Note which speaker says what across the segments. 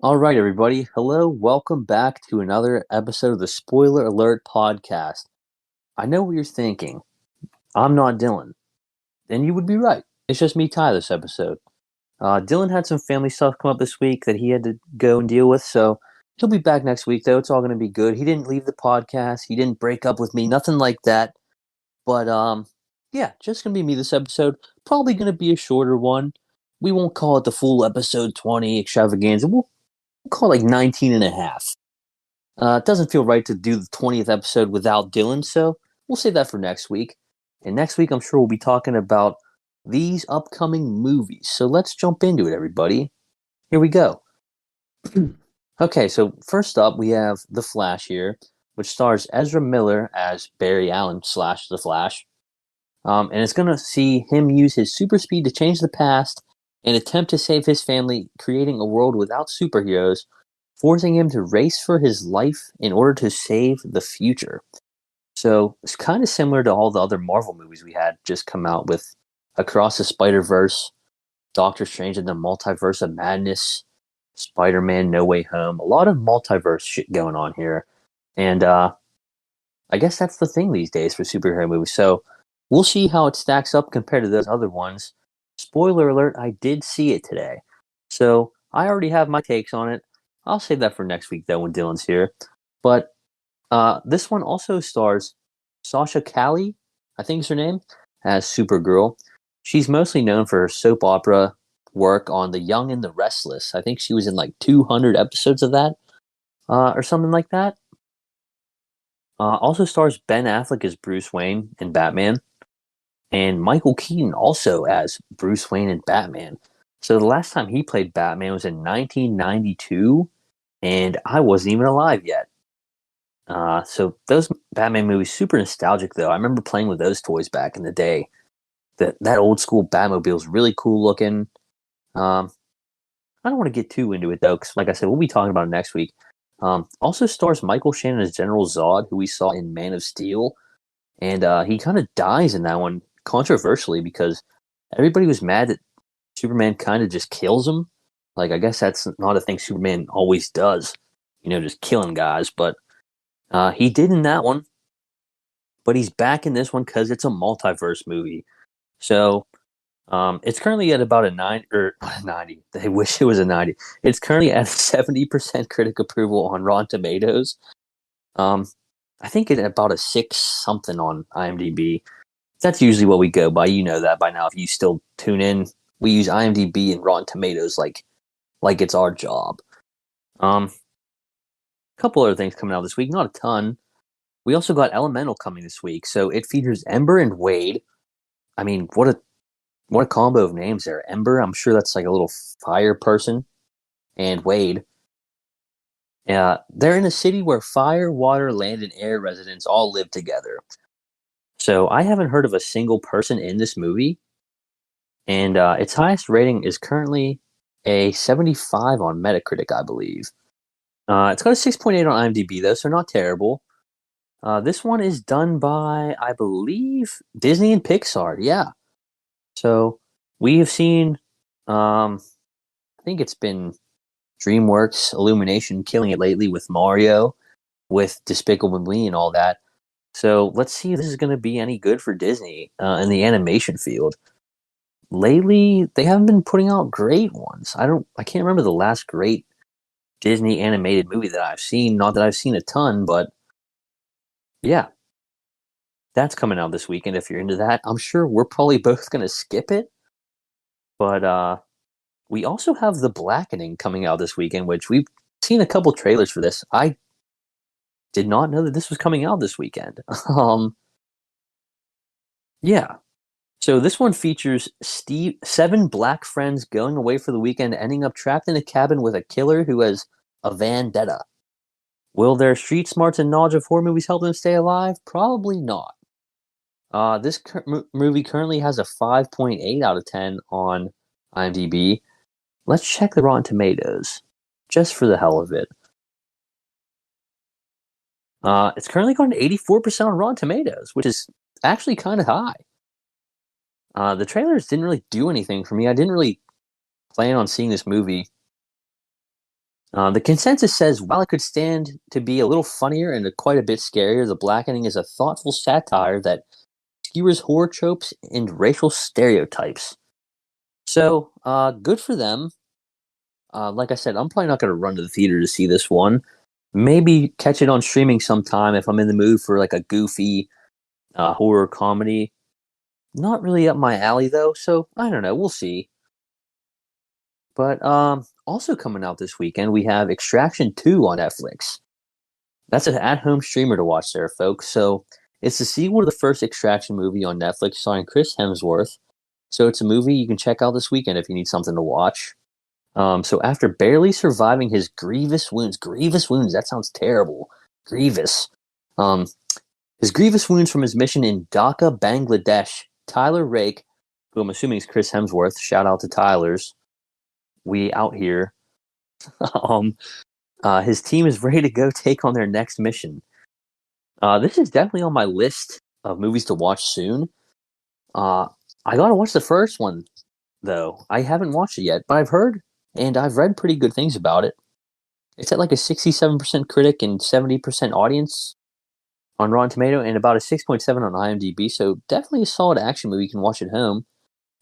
Speaker 1: All right, everybody. Hello, welcome back to another episode of the Spoiler Alert podcast. I know what you're thinking. I'm not Dylan. And you would be right. It's just me, Ty, this episode. Dylan had some family stuff come up this week that he had to go and deal with, so he'll be back next week, though. It's all going to be good. He didn't leave the podcast. He didn't break up with me. Nothing like that. But, yeah, just going to be me this episode. Probably going to be a shorter one. We won't call it the full episode 20 extravaganza. We'll call it like 19 and a half. It doesn't feel right to do the 20th episode without Dylan, so we'll save that for next week. And next week, I'm sure we'll be talking about these upcoming movies. So let's jump into it, everybody. Here we go. Okay, so first up, we have The Flash here, which stars Ezra Miller as Barry Allen / The Flash. And it's going to see him use his super speed to change the past and attempt to save his family, creating a world without superheroes, forcing him to race for his life in order to save the future. So it's kind of similar to all the other Marvel movies we had just come out with Across the Spider-Verse, Doctor Strange and the Multiverse of Madness, Spider-Man No Way Home. A lot of multiverse shit going on here. And I guess that's the thing these days for superhero movies. So we'll see how it stacks up compared to those other ones. Spoiler alert, I did see it today. So I already have my takes on it. I'll save that for next week, though, when Dylan's here. But this one also stars Sasha Calle, I think is her name, as Supergirl. She's mostly known for her soap opera work on The Young and the Restless. I think she was in like 200 episodes of that, or something like that. Also stars Ben Affleck as Bruce Wayne in Batman, and Michael Keaton also as Bruce Wayne in Batman. So the last time he played Batman was in 1992, and I wasn't even alive yet. So those Batman movies, super nostalgic though. I remember playing with those toys back in the day. That old school Batmobile is really cool looking. I don't want to get too into it though, because like I said, we'll be talking about it next week. Also stars Michael Shannon as General Zod, who we saw in Man of Steel, and he kind of dies in that one controversially because everybody was mad that Superman kind of just kills him. Like, I guess that's not a thing Superman always does, just killing guys. But he did in that one. But he's back in this one because it's a multiverse movie. So it's currently at about a 90. I wish it was a 90. It's currently at 70% critic approval on Rotten Tomatoes. I think it's about a 6 something on IMDb. That's usually what we go by. You know that by now. If you still tune in, we use IMDb and Rotten Tomatoes like it's our job. A couple other things coming out this week, not a ton. We also got Elemental coming this week, so it features Ember and Wade. I mean, what a combo of names there. Ember, I'm sure that's like a little fire person, and Wade. They're in a city where fire, water, land, and air residents all live together. So I haven't heard of a single person in this movie, and its highest rating is currently a 75 on Metacritic, I believe. It's got a 6.8 on IMDb, though, so not terrible. This one is done by, I believe, Disney and Pixar, yeah. So we have seen, I think it's been DreamWorks, Illumination killing it lately with Mario, with Despicable Me and all that. So let's see if this is going to be any good for Disney in the animation field. Lately, they haven't been putting out great ones. I can't remember the last great Disney animated movie that I've seen. Not that I've seen a ton, but yeah, that's coming out this weekend. If you're into that, I'm sure we're probably both going to skip it. But we also have The Blackening coming out this weekend, which we've seen a couple trailers for this. I did not know that this was coming out this weekend. Yeah. So this one features 7 black friends going away for the weekend, ending up trapped in a cabin with a killer who has a vendetta. Will their street smarts and knowledge of horror movies help them stay alive? Probably not. This movie currently has a 5.8 out of 10 on IMDb. Let's check the Rotten Tomatoes, just for the hell of it. It's currently going to 84% on Rotten Tomatoes, which is actually kind of high. The trailers didn't really do anything for me. I didn't really plan on seeing this movie. The consensus says while it could stand to be a little funnier and quite a bit scarier, The Blackening is a thoughtful satire that skewers horror tropes and racial stereotypes. So, good for them. Like I said, I'm probably not going to run to the theater to see this one. Maybe catch it on streaming sometime if I'm in the mood for like a goofy horror comedy. Not really up my alley though, so I don't know. We'll see. But also coming out this weekend, we have Extraction 2 on Netflix. That's an at-home streamer to watch there, folks. So it's the sequel to the first Extraction movie on Netflix starring Chris Hemsworth. So it's a movie you can check out this weekend if you need something to watch. So after barely surviving his grievous wounds, that sounds terrible. Grievous. His grievous wounds from his mission in Dhaka, Bangladesh, Tyler Rake, who I'm assuming is Chris Hemsworth, shout out to Tyler's, we out here. His team is ready to go take on their next mission. This is definitely on my list of movies to watch soon. I gotta watch the first one, though. I haven't watched it yet, but I've heard and I've read pretty good things about it. It's at like a 67% critic and 70% audience on Rotten Tomato and about a 6.7 on IMDb, so definitely a solid action movie you can watch at home.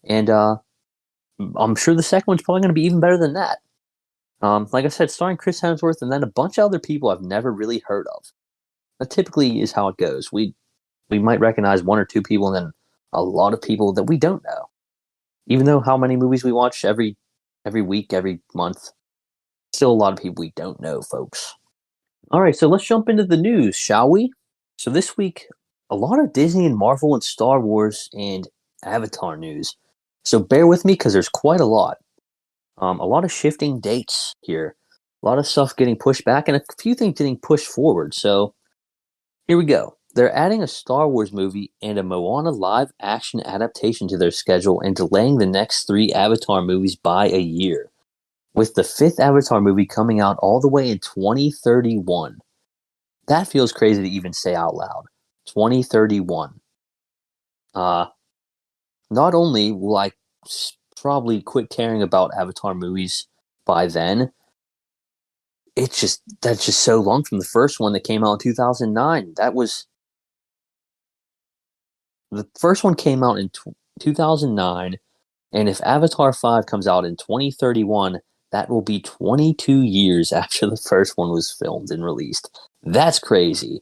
Speaker 1: And I'm sure the second one's probably going to be even better than that. Like I said, starring Chris Hemsworth and then a bunch of other people I've never really heard of. That typically is how it goes. We might recognize one or two people and then a lot of people that we don't know. Even though how many movies we watch every week, every month, still a lot of people we don't know, folks. All right, so let's jump into the news, shall we? So this week, a lot of Disney and Marvel and Star Wars and Avatar news. So bear with me because there's quite a lot. A lot of shifting dates here. A lot of stuff getting pushed back and a few things getting pushed forward. So here we go. They're adding a Star Wars movie and a Moana live action adaptation to their schedule and delaying the next 3 Avatar movies by a year, with the 5th Avatar movie coming out all the way in 2031. That feels crazy to even say out loud. 2031. Not only will I probably quit caring about Avatar movies by then, that's just so long from the first one that came out in 2009. The first one came out in 2009, and if Avatar 5 comes out in 2031, that will be 22 years after the first one was filmed and released. That's crazy.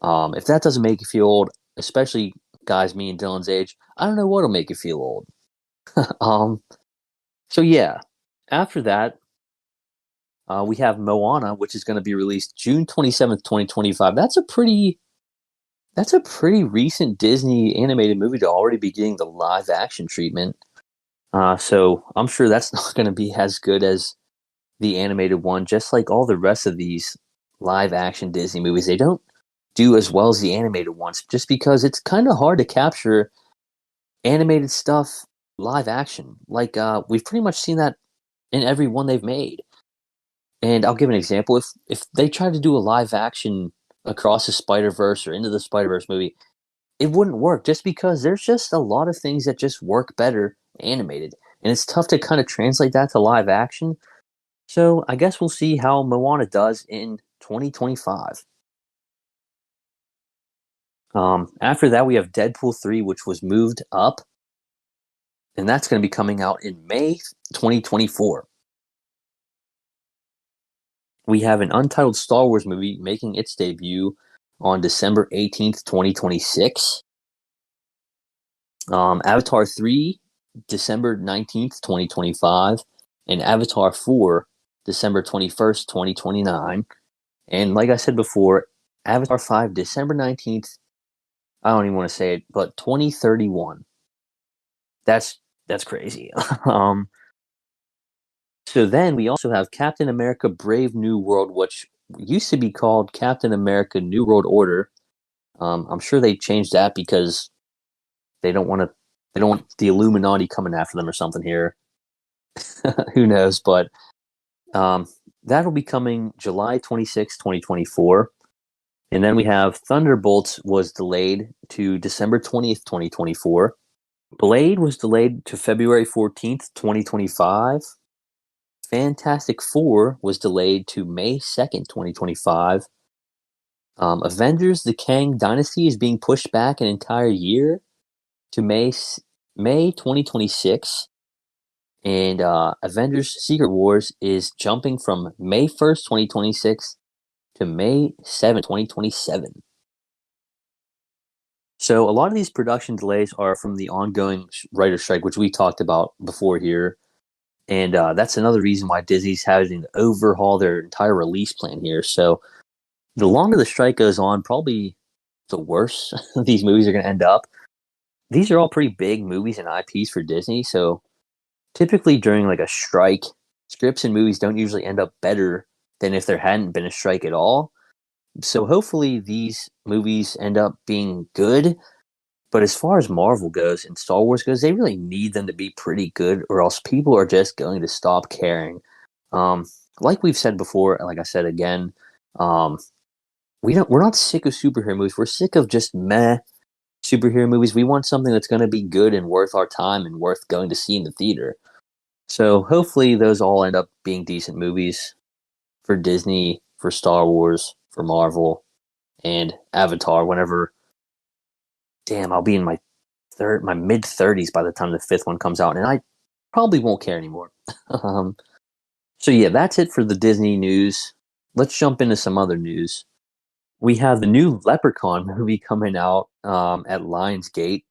Speaker 1: If that doesn't make you feel old, especially guys me and Dylan's age, I don't know what'll make you feel old. So yeah, after that, we have Moana, which is going to be released June 27th, 2025. That's a pretty recent Disney animated movie to already be getting the live action treatment. So I'm sure that's not going to be as good as the animated one, just like all the rest of these live action Disney movies. They don't do as well as the animated ones just because it's kind of hard to capture animated stuff live action. Like we've pretty much seen that in every one they've made. And I'll give an example. If they tried to do a live action Across the Spider-Verse or Into the Spider-Verse movie, it wouldn't work just because there's just a lot of things that just work better animated. And it's tough to kind of translate that to live action. So I guess we'll see how Moana does in 2025. After that, we have Deadpool 3, which was moved up. And that's going to be coming out in May 2024. We have an untitled Star Wars movie making its debut on December 18th, 2026. Avatar 3, December 19th, 2025. And Avatar 4, December 21st, 2029. And like I said before, Avatar 5, December 19th, I don't even want to say it, but 2031. That's crazy. So then we also have Captain America Brave New World, which used to be called Captain America New World Order. I'm sure they changed that because they don't want the Illuminati coming after them or something here. Who knows? But that'll be coming July 26, 2024. And then we have Thunderbolts was delayed to December 20th, 2024. Blade was delayed to February 14th, 2025. Fantastic Four was delayed to May 2nd, 2025. Avengers: The Kang Dynasty is being pushed back an entire year to May 2026. And Avengers: Secret Wars is jumping from May 1st, 2026 to May 7th, 2027. So a lot of these production delays are from the ongoing writer strike, which we talked about before here. And that's another reason why Disney's having to overhaul their entire release plan here. So the longer the strike goes on, probably the worse these movies are going to end up. These are all pretty big movies and IPs for Disney. So typically during like a strike, scripts and movies don't usually end up better than if there hadn't been a strike at all. So hopefully these movies end up being good. But as far as Marvel goes and Star Wars goes, they really need them to be pretty good, or else people are just going to stop caring. Like we've said before, like I said again, we're not sick of superhero movies. We're sick of just meh superhero movies. We want something that's going to be good and worth our time and worth going to see in the theater. So hopefully those all end up being decent movies for Disney, for Star Wars, for Marvel, and Avatar. Whenever, damn, I'll be in my mid 30s by the time the fifth one comes out, and I probably won't care anymore. So yeah, that's it for the Disney news. Let's jump into some other news. We have the new Leprechaun movie coming out at Lionsgate.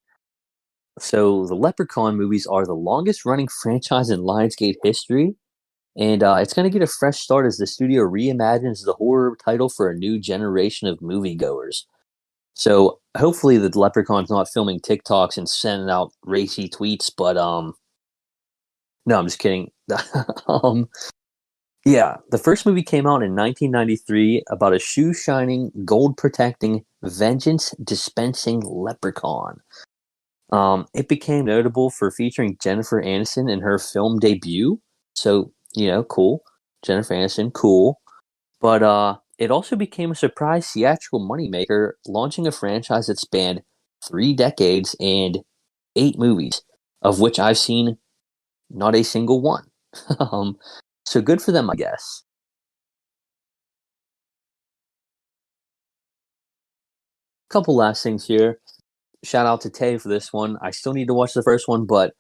Speaker 1: So the Leprechaun movies are the longest running franchise in Lionsgate history, and it's going to get a fresh start as the studio reimagines the horror title for a new generation of moviegoers. So hopefully the Leprechaun's not filming TikToks and sending out racy tweets, but no, I'm just kidding. Yeah, the first movie came out in 1993 about a shoe-shining, gold-protecting, vengeance-dispensing leprechaun. It became notable for featuring Jennifer Aniston in her film debut. So, cool. Jennifer Aniston, cool. But it also became a surprise theatrical moneymaker, launching a franchise that spanned 3 decades and 8 movies, of which I've seen not a single one. So good for them, I guess. Couple last things here. Shout out to Tay for this one. I still need to watch the first one, but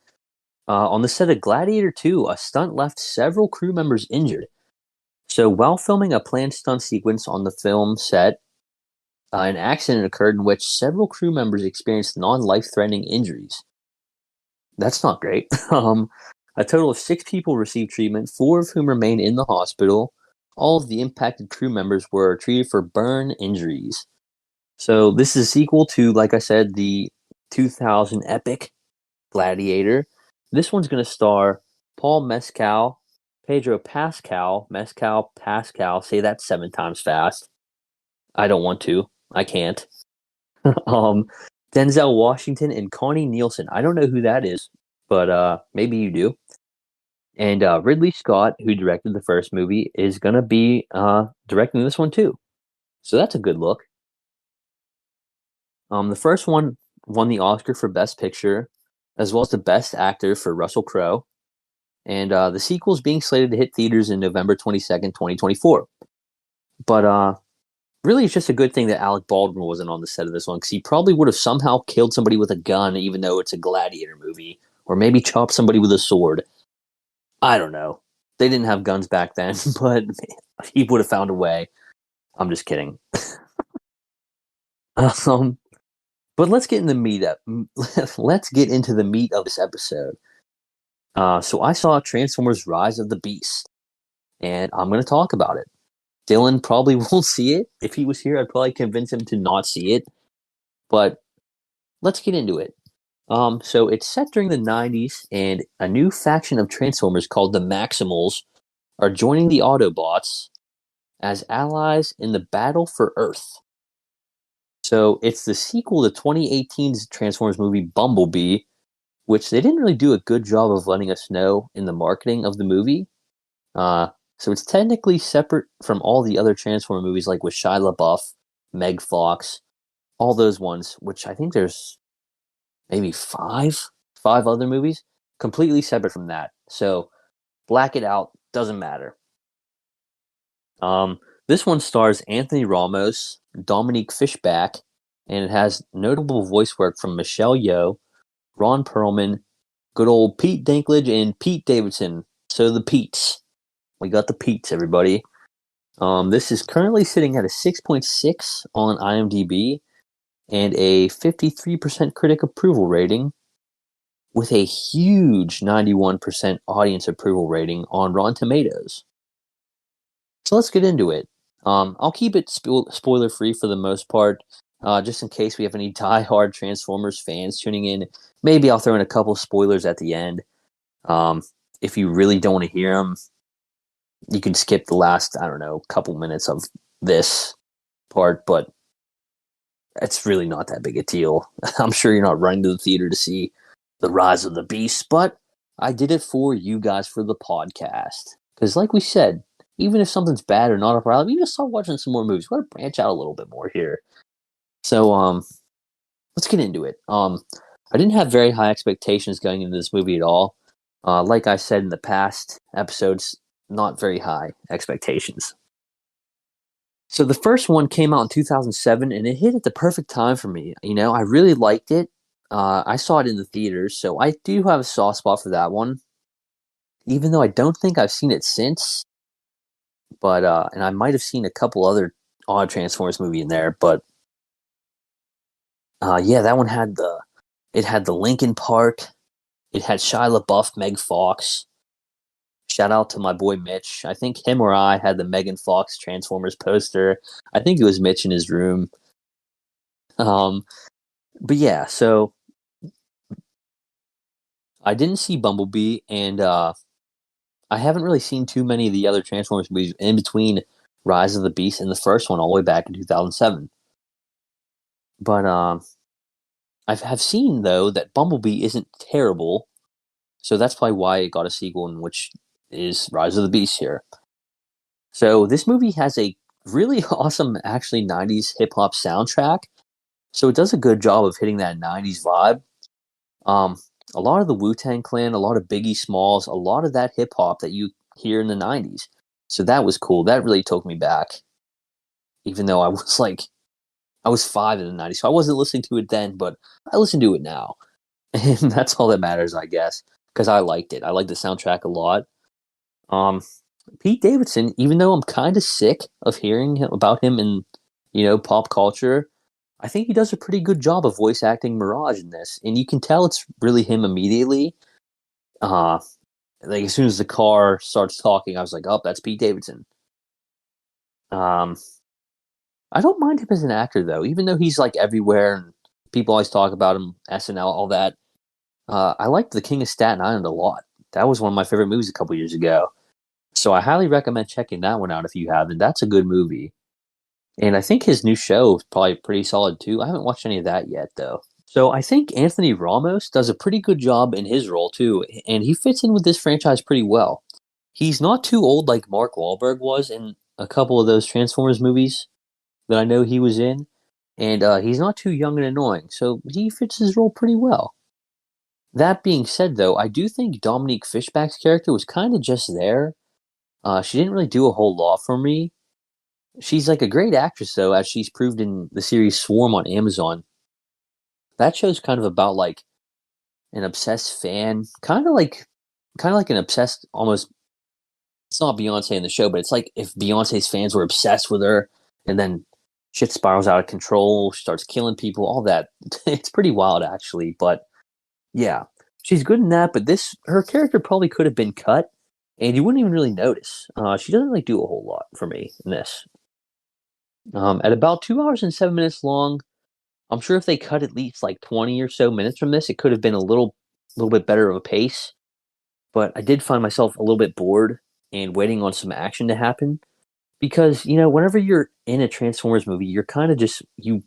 Speaker 1: on the set of Gladiator 2, a stunt left several crew members injured. So while filming a planned stunt sequence on the film set, an accident occurred in which several crew members experienced non-life-threatening injuries. That's not great. A total of 6 people received treatment, 4 of whom remain in the hospital. All of the impacted crew members were treated for burn injuries. So this is a sequel to, like I said, the 2000 epic Gladiator. This one's going to star Paul Mescal, Pedro Pascal, say that 7 times fast. I don't want to. I can't. Denzel Washington and Connie Nielsen. I don't know who that is, but maybe you do. And Ridley Scott, who directed the first movie, is going to be directing this one too. So that's a good look. The first one won the Oscar for Best Picture, as well as the Best Actor for Russell Crowe. And the sequel is being slated to hit theaters in November 22nd, 2024. But really, it's just a good thing that Alec Baldwin wasn't on the set of this one, because he probably would have somehow killed somebody with a gun, even though it's a Gladiator movie, or maybe chopped somebody with a sword. I don't know. They didn't have guns back then, but he would have found a way. I'm just kidding. But let's get in the meat up. Let's get into the meat of this episode. So I saw Transformers: Rise of the Beast, and I'm going to talk about it. Dylan probably won't see it. If he was here, I'd probably convince him to not see it. But let's get into it. So it's set during the 90s, and a new faction of Transformers called the Maximals are joining the Autobots as allies in the battle for Earth. So it's the sequel to 2018's Transformers movie Bumblebee, which they didn't really do a good job of letting us know in the marketing of the movie. So it's technically separate from all the other Transformer movies, like with Shia LaBeouf Meg Fox, all those ones, which I think there's maybe five other movies, completely separate from that. So black it out, doesn't matter. This one stars Anthony Ramos, Dominique Fishback, and it has notable voice work from Michelle Yeoh, Ron Perlman, good old Pete Dinklage, and Pete Davidson. So the Petes. We got the Petes, everybody. This is currently sitting at a 6.6 on IMDb and a 53% critic approval rating with a huge 91% audience approval rating on Rotten Tomatoes. So let's get into it. I'll keep it spoiler free for the most part, just in case we have any die-hard Transformers fans tuning in. Maybe I'll throw in a couple spoilers at the end. If you really don't want to hear them, you can skip the last, I don't know, couple minutes of this part, but it's really not that big a deal. I'm sure you're not running to the theater to see The Rise of the Beast, but I did it for you guys for the podcast. Because like we said, even if something's bad or not a problem, you just start watching some more movies. We gotta branch out a little bit more here. So, let's get into it. I didn't have very high expectations going into this movie at all. Like I said in the past episodes, not very high expectations. So the first one came out in 2007, and it hit at the perfect time for me. You know, I really liked it. I saw it in the theaters, so I do have a soft spot for that one. Even though I don't think I've seen it since, but and I might have seen a couple other odd Transformers movie in there, but yeah, that one had the Linkin Park, it had Shia LaBeouf, Meg Fox. Shout out to my boy Mitch. I think him or I had the Megan Fox Transformers poster. I think it was Mitch in his room. But yeah, so I didn't see Bumblebee, and I haven't really seen too many of the other Transformers movies in between Rise of the Beast and the first one all the way back in 2007. But I have seen, though, that Bumblebee isn't terrible, so that's probably why it got a sequel, in which is Rise of the Beast here. So this movie has a really awesome, actually, 90s hip-hop soundtrack, so it does a good job of hitting that 90s vibe. A lot of the Wu-Tang Clan, a lot of Biggie Smalls, a lot of that hip-hop that you hear in the 90s. So that was cool. That really took me back, even though I was 5 in the 90s, so I wasn't listening to it then, but I listen to it now. And that's all that matters, I guess, because I liked it. I liked the soundtrack a lot. Um, Pete Davidson, even though I'm kind of sick of hearing about him in, pop culture, I think he does a pretty good job of voice acting Mirage in this, and you can tell it's really him immediately. Like as soon as the car starts talking, I was like, "Oh, that's Pete Davidson." Um, I don't mind him as an actor though, even though he's like everywhere and people always talk about him, SNL, all that. I liked The King of Staten Island a lot. That was one of my favorite movies a couple years ago. So I highly recommend checking that one out if you haven't. That's a good movie. And I think his new show is probably pretty solid too. I haven't watched any of that yet though. So I think Anthony Ramos does a pretty good job in his role too, and he fits in with this franchise pretty well. He's not too old like Mark Wahlberg was in a couple of those Transformers movies that I know he was in, and he's not too young and annoying, so he fits his role pretty well. That being said, though, I do think Dominique Fishback's character was kind of just there. She didn't really do a whole lot for me. She's like a great actress, though, as she's proved in the series Swarm on Amazon. That show's kind of about like an obsessed fan, kind of like an obsessed almost. It's not Beyonce in the show, but it's like if Beyonce's fans were obsessed with her, and then shit spirals out of control, she starts killing people, all that. It's pretty wild, actually. But yeah, she's good in that. But her character probably could have been cut, and you wouldn't even really notice. She doesn't like do a whole lot for me in this. At about 2 hours and 7 minutes long, I'm sure if they cut at least like 20 or so minutes from this, it could have been a little bit better of a pace. But I did find myself a little bit bored and waiting on some action to happen because whenever you're in a Transformers movie, you're kind of just you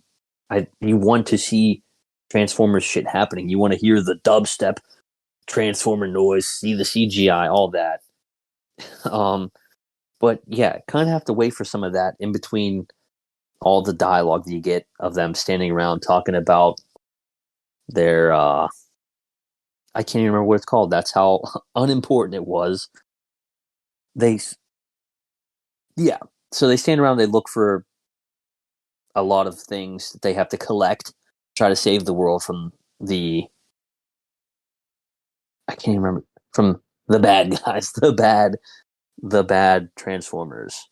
Speaker 1: want to see Transformers shit happening. You want to hear the dubstep Transformer noise, see the CGI, all that. Um, but yeah, kind of have to wait for some of that in between all the dialogue that you get of them standing around talking about their I can't even remember what it's called. That's how unimportant it was. They Yeah. So they stand around, they look for a lot of things that they have to collect, try to save the world from the I can't even remember from the bad guys, the bad Transformers.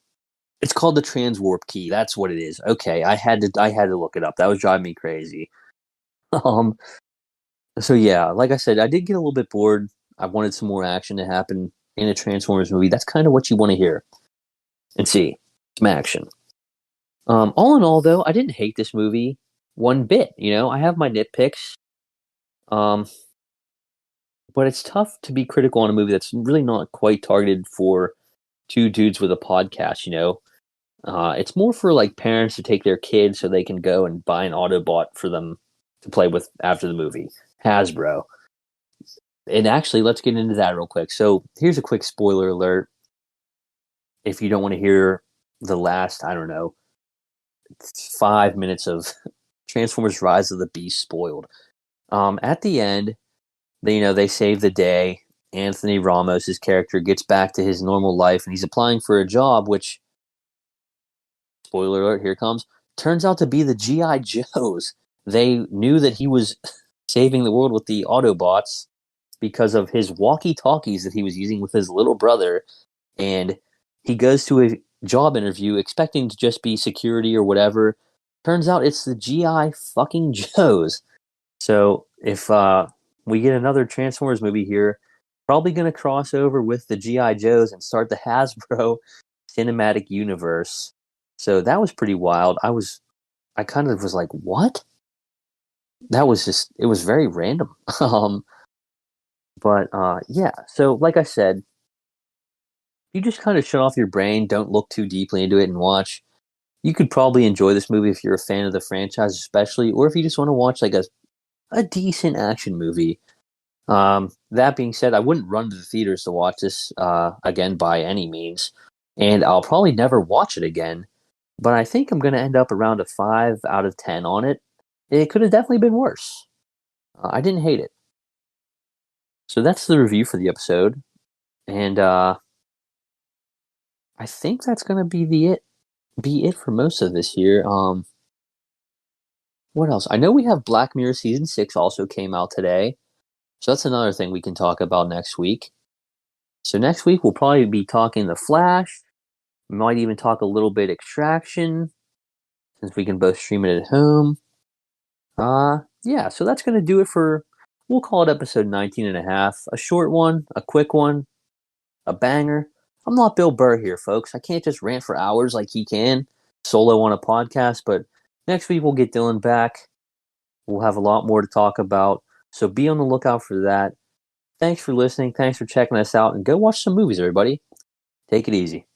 Speaker 1: It's called the Transwarp Key. That's what it is. Okay, I had to look it up. That was driving me crazy. Um so yeah, like I said, I did get a little bit bored. I wanted some more action to happen in a Transformers movie. That's kind of what you want to hear and see. Some action. All in all, though, I didn't hate this movie one bit. I have my nitpicks, um, but it's tough to be critical on a movie that's really not quite targeted for two dudes with a podcast. It's more for like parents to take their kids so they can go and buy an Autobot for them to play with after the movie. Hasbro. And actually, let's get into that real quick. So here's a quick spoiler alert. If you don't want to hear the last, I don't know, 5 minutes of Transformers: Rise of the Beast spoiled. At the end, they save the day. Anthony Ramos' character gets back to his normal life, and he's applying for a job, which, spoiler alert, here comes, turns out to be the GI Joes. They knew that he was saving the world with the Autobots because of his walkie-talkies that he was using with his little brother, and he goes to a job interview expecting to just be security or whatever. Turns out it's the GI fucking Joes. So if we get another Transformers movie here, probably going to cross over with the GI Joes and start the Hasbro cinematic universe. So that was pretty wild. I kind of was like, what? That was just it was very random. But yeah. So like I said, you just kind of shut off your brain, don't look too deeply into it, and watch. You could probably enjoy this movie if you're a fan of the franchise, especially, or if you just want to watch like a decent action movie. That being said, I wouldn't run to the theaters to watch this again by any means, and I'll probably never watch it again. But I think I'm going to end up around a 5 out of 10 on it. It could have definitely been worse. I didn't hate it. So that's the review for the episode, and I think that's going to be it for most of this year. What else? I know we have Black Mirror season 6 also came out today, so that's another thing we can talk about next week. So next week we'll probably be talking The Flash. We might even talk a little bit Extraction, since we can both stream it at home. Yeah, so that's going to do it for, we'll call it episode 19 and a half. A short one, a quick one, a banger. I'm not Bill Burr here, folks. I can't just rant for hours like he can, solo on a podcast, but next week we'll get Dylan back. We'll have a lot more to talk about, so be on the lookout for that. Thanks for listening. Thanks for checking us out, and go watch some movies, everybody. Take it easy.